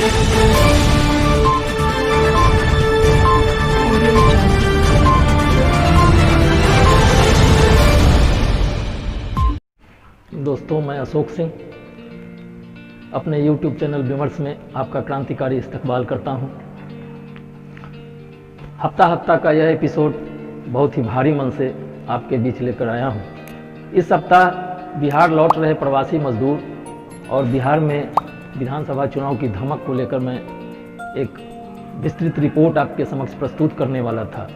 दोस्तों, मैं अशोक सिंह अपने YouTube चैनल विमर्श में आपका क्रांतिकारी इस्तकबाल करता हूं। हफ्ता का यह एपिसोड बहुत ही भारी मन से आपके बीच लेकर आया हूं। इस सप्ताह बिहार लौट रहे प्रवासी मजदूर और बिहार में विधानसभा चुनाव की धमक को लेकर मैं एक विस्तृत रिपोर्ट आपके समक्ष प्रस्तुत करने वाला था,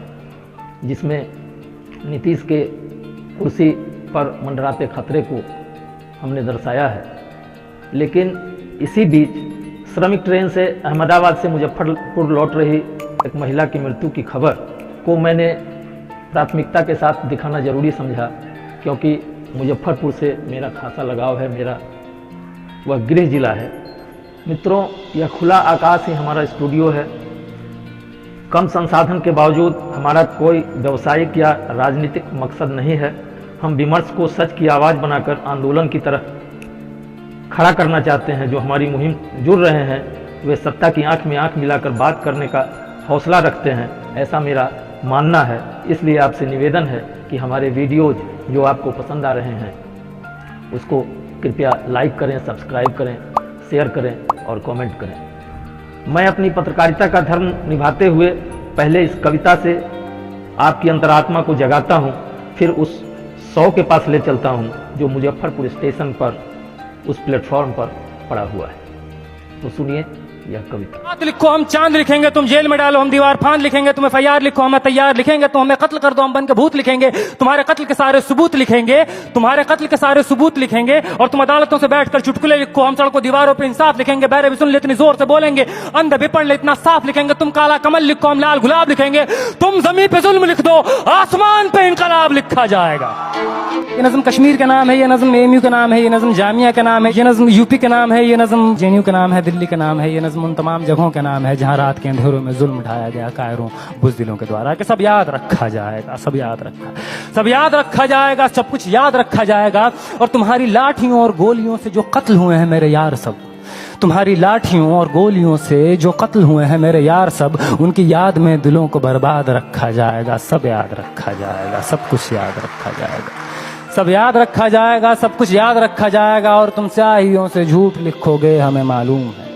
जिसमें नीतीश के कुर्सी पर मंडराते खतरे को हमने दर्शाया है। लेकिन इसी बीच श्रमिक ट्रेन से अहमदाबाद से मुजफ्फरपुर लौट रही एक महिला की मृत्यु की खबर को मैंने प्राथमिकता के साथ दिखाना जरूरी समझा, क्योंकि मुजफ्फरपुर से मेरा खासा लगाव है। मेरा वह गृह जिला है। मित्रों, यह खुला आकाश ही हमारा स्टूडियो है। कम संसाधन के बावजूद हमारा कोई व्यावसायिक या राजनीतिक मकसद नहीं है। हम विमर्श को सच की आवाज़ बनाकर आंदोलन की तरह खड़ा करना चाहते हैं। जो हमारी मुहिम जुड़ रहे हैं वे सत्ता की आंख में आंख मिलाकर बात करने का हौसला रखते हैं, ऐसा मेरा मानना है। इसलिए आपसे निवेदन है कि हमारे वीडियोज जो आपको पसंद आ रहे हैं उसको कृपया लाइक करें, सब्सक्राइब करें, शेयर करें और कमेंट करें। मैं अपनी पत्रकारिता का धर्म निभाते हुए पहले इस कविता से आपकी अंतरात्मा को जगाता हूँ, फिर उस 100 के पास ले चलता हूँ जो मुजफ्फरपुर स्टेशन पर उस प्लेटफॉर्म पर पड़ा हुआ है। तो सुनिए यह कविता। बात लिखो, हम चांद लिखेंगे, तुम जेल में डालो, हम दीवार फांद लिखेंगे, तुम FIR लिखो, हमें तैयार लिखेंगे, तो हमें कत्ल कर दो, हम बन के भूत लिखेंगे, तुम्हारे कत्ल के सारे सबूत लिखेंगे, तुम्हारे कत्ल के सारे सबूत लिखेंगे, और तुम अदालतों से बैठकर चुटकुले लिखो, हम सड़कों दीवारों पे इंसाफ लिखेंगे, बहरे भी सुन ले इतनी जोर से बोलेंगे, अंधे भी पढ़ ले इतना साफ लिखेंगे, तुम काला कमल लिखो, हम लाल गुलाब लिखेंगे, तुम जमीन पे जुल्म लिख दो, आसमान पे इनकलाब लिखा जाएगा। ये नज़्म कश्मीर का नाम है, ये नज़्म AMU का नाम है, ये नज़्म जामिया का नाम है, ये नज़्म UP का नाम है, ये नज़्म JNU का नाम है, दिल्ली का नाम है, ये नज़्म उन तमाम जगहों का नाम है जहां रात के अंधेरों में जुल्म ढाया गया कायरों बुज़दिलों के द्वारा। कि सब याद रखा जाएगा, सब याद रखा जाएगा, सब कुछ याद रखा जाएगा। और तुम्हारी लाठियों और गोलियों से जो कत्ल हुए हैं मेरे यार सब, तुम्हारी लाठियों और गोलियों से जो कत्ल हुए हैं मेरे यार सब, उनकी याद में दिलों को बर्बाद रखा जाएगा। सब याद रखा जाएगा, सब कुछ याद रखा जाएगा, सब याद रखा जाएगा, सब कुछ याद रखा जाएगा। और तुम स्याहियों से झूठ लिखोगे हमें मालूम है,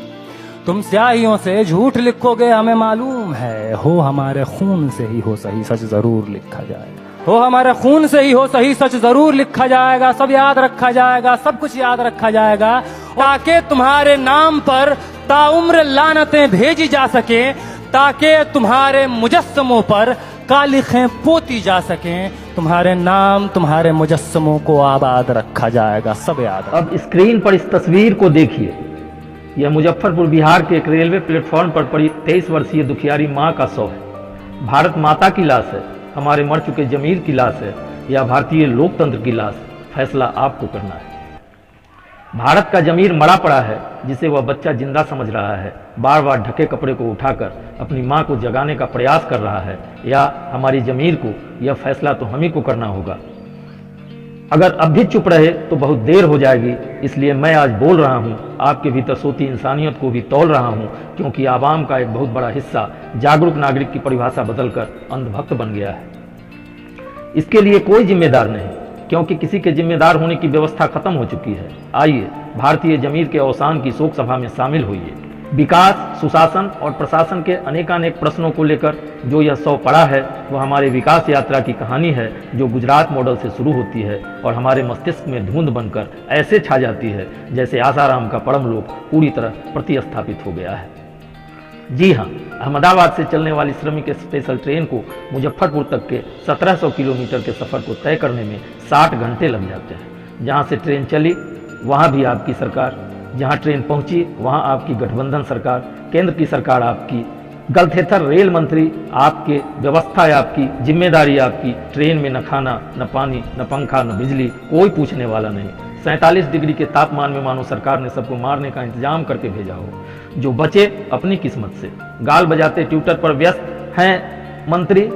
तुम स्याहियों से झूठ लिखोगे हमें मालूम है। हो हमारे खून से ही हो सही सच जरूर लिखा जाएगा, हो हमारे खून से ही हो सही सच जरूर लिखा जाएगा। सब याद रखा जाएगा, सब कुछ याद रखा जाएगा, ताकि तुम्हारे नाम पर ताउम्र लानतें भेजी जा सके, ताकि तुम्हारे मुजस्समों पर कालिखें पोती जा सकें। तुम्हारे नाम, तुम्हारे मुजस्समों को आबाद रखा जाएगा, सब याद। अब स्क्रीन पर इस तस्वीर को देखिए। यह मुजफ्फरपुर बिहार के एक रेलवे प्लेटफॉर्म पर पड़ी 23 वर्षीय दुखियारी माँ का शव है। भारत माता की लाश है, हमारे मर चुके जमीर की लाश है, या भारतीय लोकतंत्र की लाश? फैसला आपको करना है। भारत का जमीर मरा पड़ा है, जिसे वह बच्चा जिंदा समझ रहा है, बार बार ढके कपड़े को उठाकर अपनी माँ को जगाने का प्रयास कर रहा है, या हमारी जमीर को? यह फैसला तो हम ही को करना होगा। अगर अब भी चुप रहे तो बहुत देर हो जाएगी। इसलिए मैं आज बोल रहा हूँ, आपके भीतर सोती इंसानियत को भी तौल रहा हूँ, क्योंकि आवाम का एक बहुत बड़ा हिस्सा जागरूक नागरिक की परिभाषा बदलकर अंधभक्त बन गया है। इसके लिए कोई जिम्मेदार नहीं, क्योंकि किसी के जिम्मेदार होने की व्यवस्था खत्म हो चुकी है। आइए भारतीय जमीर के अवसान की शोक सभा में शामिल होइए। विकास, सुशासन और प्रशासन के अनेकानेक प्रश्नों को लेकर जो यह शव पड़ा है, वह हमारे विकास यात्रा की कहानी है, जो गुजरात मॉडल से शुरू होती है और हमारे मस्तिष्क में धुंध बनकर ऐसे छा जाती है जैसे आसाराम का परमलोक पूरी तरह प्रतिस्थापित हो गया है। जी हाँ, अहमदाबाद से चलने वाली श्रमिक स्पेशल ट्रेन को मुजफ्फरपुर तक के 1700 किलोमीटर के सफ़र को तय करने में 60 घंटे लग जाते हैं। जहाँ से ट्रेन चली वहाँ भी आपकी सरकार, जहाँ ट्रेन पहुँची वहाँ आपकी गठबंधन सरकार, केंद्र की सरकार आपकी, गलथेथर रेल मंत्री आपके, व्यवस्था आपकी, जिम्मेदारी आपकी। ट्रेन में न खाना, न पानी, न पंखा, न बिजली, कोई पूछने वाला नहीं। 47 डिग्री के तापमान में मानो सरकार ने सबको मारने का इंतजाम करके भेजा हो। जो बचे अपनी किस्मत से। गाल बजाते ट्विटर पर व्यस्त हैं मंत्री,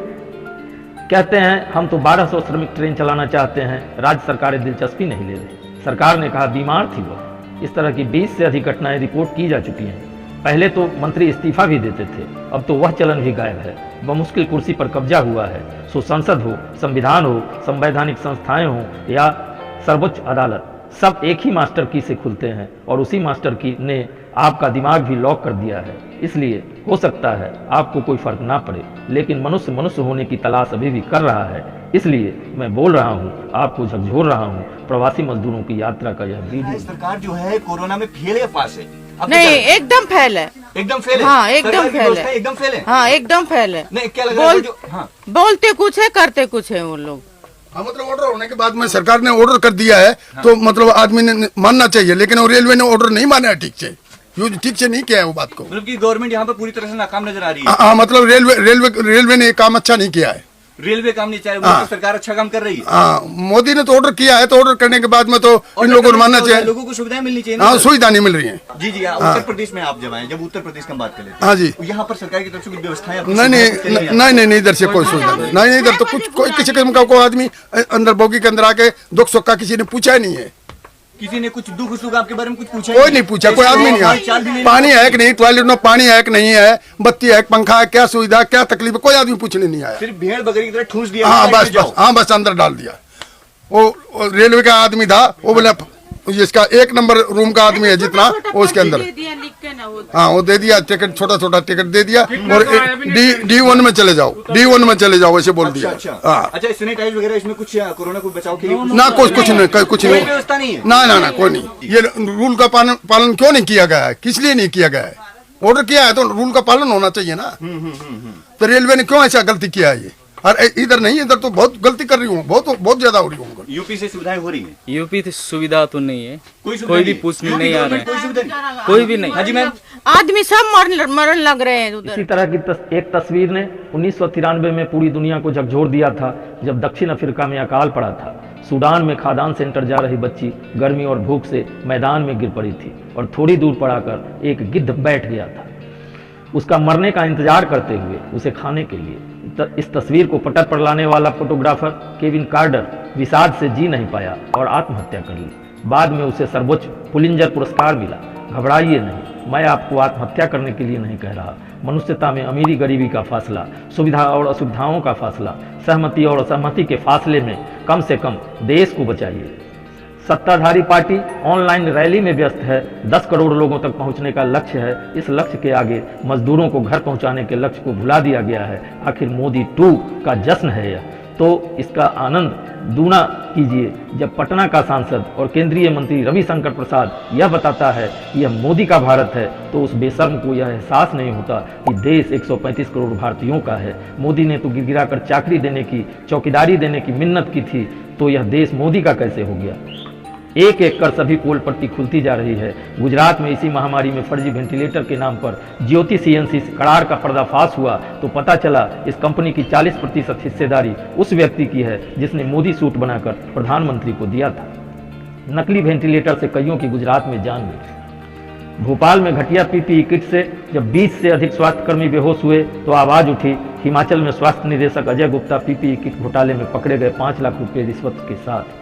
कहते हैं हम तो 1200 श्रमिक ट्रेन चलाना चाहते हैं, राज्य सरकारें दिलचस्पी नहीं ले रही। सरकार ने कहा बीमार थी वह। इस तरह की 20 से अधिक घटनाएं रिपोर्ट की जा चुकी हैं। पहले तो मंत्री इस्तीफा भी देते थे, अब तो वह चलन भी गायब है। बमुश्किल कुर्सी पर कब्जा हुआ है। सो संसद हो, संविधान हो, संवैधानिक संस्थाएं हो या सर्वोच्च अदालत, सब एक ही मास्टर की से खुलते हैं और उसी मास्टर की ने आपका दिमाग भी लॉक कर दिया है। इसलिए हो सकता है आपको कोई फर्क ना पड़े, लेकिन मनुष्य मनुष्य होने की तलाश अभी भी कर रहा है। इसलिए मैं बोल रहा हूँ, आपको झकझोर रहा हूँ। प्रवासी मजदूरों की यात्रा का यह वीडियो। सरकार जो है कोरोना में फेल है, पास है? नहीं, एकदम फेल है। एकदम फेल है? हाँ, एकदम फेल है। एकदम फेल है? हाँ, एकदम फेल है। नहीं, क्या लग रहा है जो बोलते कुछ है, करते कुछ है वो लोग। हाँ, मतलब ऑर्डर होने के बाद में सरकार ने ऑर्डर कर दिया है, तो मतलब आदमी ने मानना चाहिए, लेकिन वो रेलवे ने ऑर्डर नहीं माना है ठीक से, यूज ठीक से नहीं किया है वो बात को। मतलब कि गवर्नमेंट यहाँ पर पूरी तरह से नाकाम नजर आ रही है। हाँ, मतलब रेलवे ने काम अच्छा नहीं किया है। रेलवे काम नहीं चाहिए, तो सरकार अच्छा काम कर रही है। हाँ, मोदी ने तो ऑर्डर किया है, तो ऑर्डर करने के बाद में तो इन लोगों को मानना चाहिए। लोगों को सुविधाएं मिलनी चाहिए। हाँ, सुविधा नहीं मिल रही है। जी जी, उत्तर प्रदेश में आप जब आए, जब उत्तर प्रदेश की बात कर लेते हैं, हाँ जी, यहाँ पर सरकार की तरफ से कुछ व्यवस्थाएं नहीं, इधर से कोई सुविधा नहीं, इधर तो कुछ कोई किसी किस्म का कोई आदमी अंदर बोगी के अंदर आके दुख सुख का किसी ने पूछा ही नहीं है। किसी ने कुछ दुख सुख आपके बारे में कुछ पूछा? कोई नहीं पूछा, कोई आदमी नहीं आया। पानी है कि नहीं, टॉयलेट में पानी है कि नहीं है, बत्ती है, पंखा है, क्या सुविधा, क्या तकलीफ है, कोई आदमी पूछने नहीं आया। सिर्फ भेड़ बकरी की तरह ठूस दिया। हाँ बस, हाँ बस, अंदर डाल दिया। वो रेलवे का आदमी था, वो बोला इसका 1 नंबर रूम का आदमी है जितना, वो उसके अंदर, हाँ वो दे दिया टिकट, छोटा छोटा टिकट दे दिया, और D1 में चले जाओ, D1 में चले जाओ ऐसे बोल दिया। अच्छा, सैनिटाइज वगैरह इसमें कुछ कोरोना को बचाव के लिए ना कुछ नहीं, कुछ नहीं, व्यवस्था नहीं है। ना कोई नहीं। ये रूल का पालन क्यों नहीं किया गया है, किस लिए नहीं किया गया है? ऑर्डर किया है तो रूल का पालन होना चाहिए ना। तो रेलवे ने क्यों ऐसा गलती किया है? ये और इधर नहीं, इधर तो बहुत गलती कर रही हूँ, बहुत ज्यादा हो रही हूँ। यूपी से सुविधाएं हो रही है? यूपी से सुविधा तो नहीं है, कोई भी पूछने नहीं आ रहा है, कोई भी नहीं। हाँ जी मैम, आदमी सब मरण लग रहे हैं उधर। इसी तरह की एक तस्वीर ने 1993 में पूरी दुनिया को झकझोर दिया था, जब दक्षिण अफ्रीका में अकाल पड़ा था। सूडान में खादान सेंटर जा रही बच्ची गर्मी और भूख से मैदान में गिर पड़ी थी और थोड़ी दूर पड़ाकर एक गिद्ध बैठ गया था, उसका मरने का इंतजार करते हुए उसे खाने के लिए। इस तस्वीर को पटल पर लाने वाला फोटोग्राफर केविन कार्टर विषाद से जी नहीं पाया और आत्महत्या कर ली। बाद में उसे सर्वोच्च पुलिंजर पुरस्कार मिला। घबराइए नहीं, मैं आपको आत्महत्या करने के लिए नहीं कह रहा। मनुष्यता में अमीरी गरीबी का फासला, सुविधा और असुविधाओं का फासला, सहमति और असहमति के फासले में कम से कम देश को बचाइए। सत्ताधारी पार्टी ऑनलाइन रैली में व्यस्त है। 10 करोड़ लोगों तक पहुंचने का लक्ष्य है। इस लक्ष्य के आगे मजदूरों को घर पहुंचाने के लक्ष्य को भुला दिया गया है। आखिर मोदी 2 का जश्न है यह, तो इसका आनंद दूना कीजिए जब पटना का सांसद और केंद्रीय मंत्री रविशंकर प्रसाद यह बताता है कि यह मोदी का भारत है, तो उस बेशर्म को यह एहसास नहीं होता कि देश 135 करोड़ भारतीयों का है। मोदी ने तो गिरगिरा कर चाकरी देने की, चौकीदारी देने की मिन्नत की थी, तो यह देश मोदी का कैसे हो गया? एक एक कर सभी पोल पट्टी खुलती जा रही है। गुजरात में इसी महामारी में फर्जी वेंटिलेटर के नाम पर ज्योति CNC कड़ार का पर्दाफाश हुआ तो पता चला इस कंपनी की 40% हिस्सेदारी उस व्यक्ति की है जिसने मोदी सूट बनाकर प्रधानमंत्री को दिया था। नकली वेंटिलेटर से कईयों की गुजरात में जान गई। भोपाल में घटिया PPE किट से जब 20 से अधिक स्वास्थ्यकर्मी बेहोश हुए तो आवाज उठी। हिमाचल में स्वास्थ्य निदेशक अजय गुप्ता PPE किट घोटाले में पकड़े गए 5 लाख रुपये रिश्वत के साथ।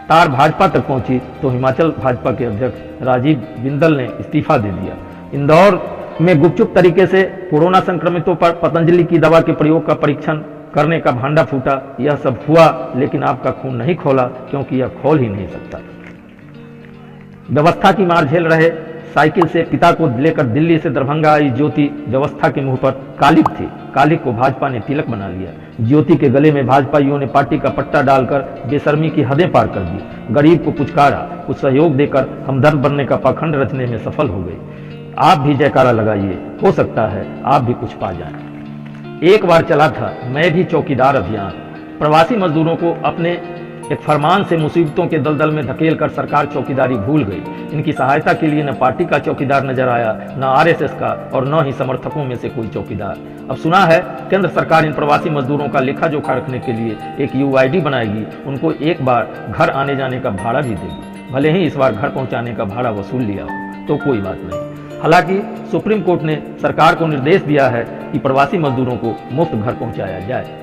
तार भाजपा तक पहुंची तो हिमाचल भाजपा के अध्यक्ष राजीव बिंदल ने इस्तीफा दे दिया। इंदौर में गुपचुप तरीके से कोरोना संक्रमितों पर पतंजलि की दवा के प्रयोग का परीक्षण करने का भांडा फूटा। यह सब हुआ लेकिन आपका खून नहीं खोला, क्योंकि यह खोल ही नहीं सकता। व्यवस्था की मार झेल रहे साइकिल से पिता को लेकर दिल्ली से दरभंगा आई ज्योति व्यवस्था के मुंह पर कालिक थी। कालिक को भाजपा ने तिलक बना लिया। ज्योति के गले में भाजपाइयों ने पार्टी का पट्टा डालकर बेशर्मी की हदें पार कर दी। गरीब को पुचकारा, कुछ सहयोग देकर हमदर्द बनने का पाखंड रचने में सफल हो गए। आप भी जयकारा लगाइए, हो सकता है आप भी कुछ पा जाएं। एक बार चला था मैं भी चौकीदार अभियान। प्रवासी मजदूरों को अपने एक फरमान से मुसीबतों के दलदल में धकेल कर सरकार चौकीदारी भूल गई। इनकी सहायता के लिए न पार्टी का चौकीदार नजर आया, न RSS का, और न ही समर्थकों में से कोई चौकीदार। अब सुना है केंद्र सरकार इन प्रवासी मजदूरों का लेखा जोखा रखने के लिए एक UID बनाएगी। उनको एक बार घर आने जाने का भाड़ा भी देगी। भले ही इस बार घर पहुंचाने का भाड़ा वसूल लिया हो तो कोई बात नहीं। हालांकि सुप्रीम कोर्ट ने सरकार को निर्देश दिया है कि प्रवासी मजदूरों को मुफ्त घर पहुंचाया जाए।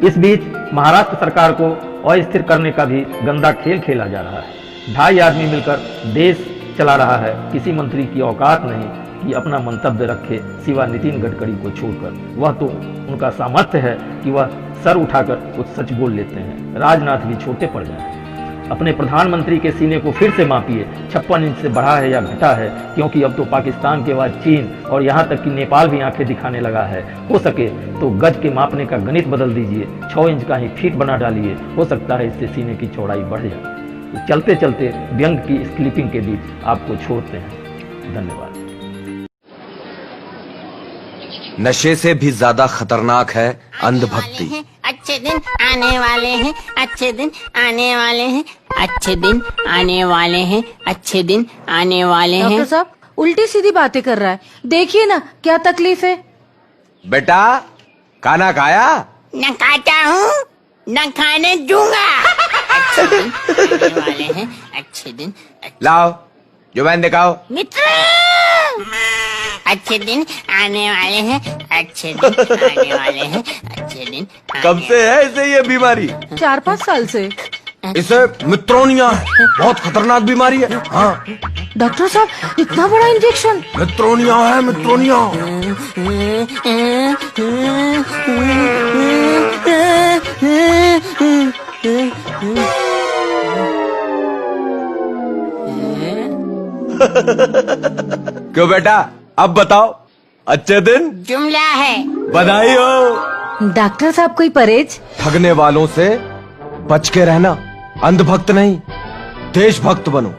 इस बीच महाराष्ट्र सरकार को अस्थिर करने का भी गंदा खेल खेला जा रहा है। 2.5 आदमी मिलकर देश चला रहा है। किसी मंत्री की औकात नहीं कि अपना मंतव्य रखे सिवा नितिन गडकरी को छोड़कर। वह तो उनका सामर्थ्य है कि वह सर उठाकर कुछ सच बोल लेते हैं। राजनाथ भी छोटे पड़ गए। अपने प्रधानमंत्री के सीने को फिर से मापिए, 56 इंच से बढ़ा है या घटा है, क्योंकि अब तो पाकिस्तान के बाद चीन और यहाँ तक कि नेपाल भी आंखें दिखाने लगा है। हो सके तो गज के मापने का गणित बदल दीजिए, 6 इंच का ही फीट बना डालिए, हो सकता है इससे सीने की चौड़ाई बढ़ जाए। चलते चलते व्यंग की इस क्लिपिंग के बीच आपको छोड़ते हैं। धन्यवाद। नशे से भी ज्यादा खतरनाक है अंधभक्ति। अच्छे दिन आने वाले हैं, अच्छे दिन आने वाले हैं, अच्छे दिन आने वाले हैं, अच्छे दिन आने वाले हैं। डॉक्टर साहब उल्टी सीधी बातें कर रहा है, देखिए ना क्या तकलीफ है। बेटा खाना खाया? न खाता हूँ न खाने दूंगा। अच्छे दिन आने वाले हैं, अच्छे दिन। लाओ जुबान दिखाओ। मित्र अच्छे दिन आने वाले हैं, अच्छे दिन आने वाले हैं, अच्छे दिन। कब से है इसे ये बीमारी? 4-5 साल से। इसे मित्रोनिया है, बहुत खतरनाक बीमारी है। हाँ डॉक्टर साहब इतना बड़ा इंजेक्शन? मित्रोनिया है, मित्रोनिया। क्यों बेटा अब बताओ, अच्छे दिन? जुमला है। बधाई हो। डॉक्टर साहब कोई परहेज? ठगने वालों से बच के रहना, अंधभक्त नहीं देशभक्त बनो।